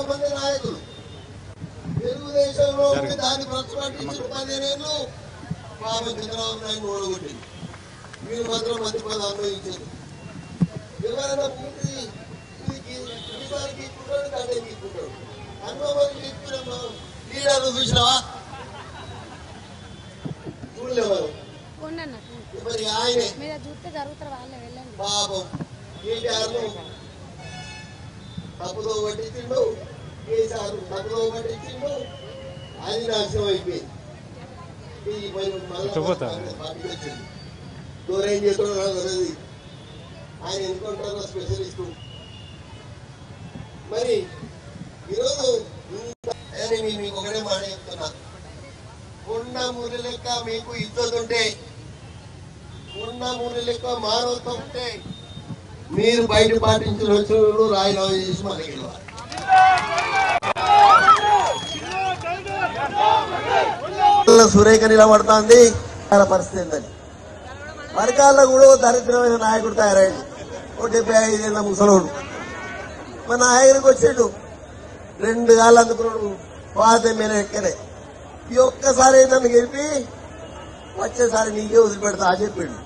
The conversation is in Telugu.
మంది నాయకులు తెలుగుదేశంలో ఉండి దాన్ని ప్రతిపాటించిన 15 ఏళ్ళు పాపం చంద్రబాబు నాయుడు ఓడగొట్టింది. మీరు మాత్రం మంత్రి పదవుల్లో ఇచ్చారు. ఎవరైనా పూర్తి గీసాలు గీక్కుంటాడు, గడ్డ గీక్కుంటాడు. అనుభవం గీక్కున్న లీడర్లు చూసినావా? చూడలేవారు. మరి ఆయనే పాపం కేటీఆర్ తప్పుదో పట్టించిండు, కేసీఆర్ తప్పుదో పట్టించిండు. అది నాశనం అయిపోయింది. పార్టీకి వచ్చింది. దూరం చేస్తున్నాడు అనేది ఆయన ఎందుకుంటారో స్పెషలిస్టు. మరి ఈరోజు మీకు ఒకటే మాట చెప్తున్నా, కొండ మురి లెక్క మీకు ఇజ్జత్ ఉంటే, కొండ మురి లెక్క మానవత్వం ఉంటే మీరు బయట పాటించిన వచ్చుడు రాజీనామా చేసి మనకి వెళ్ళాలి. సురేఖ నిలబడుతుంది పరిస్థితి ఏందని మరికాల్లో కూడా దరిద్రమైన నాయకుడు తయారయ్యాడు. 75 ఏళ్ళ ముసలోడు మన నాయకుడికి వచ్చాడు. 2 గాళ్ళు అందుకున్నాడు. పాత మీద ఎక్కడే ఈ ఒక్కసారి నన్ను గెలిపి వచ్చేసారి నీకే వదిలిపెడతా అని చెప్పాడు.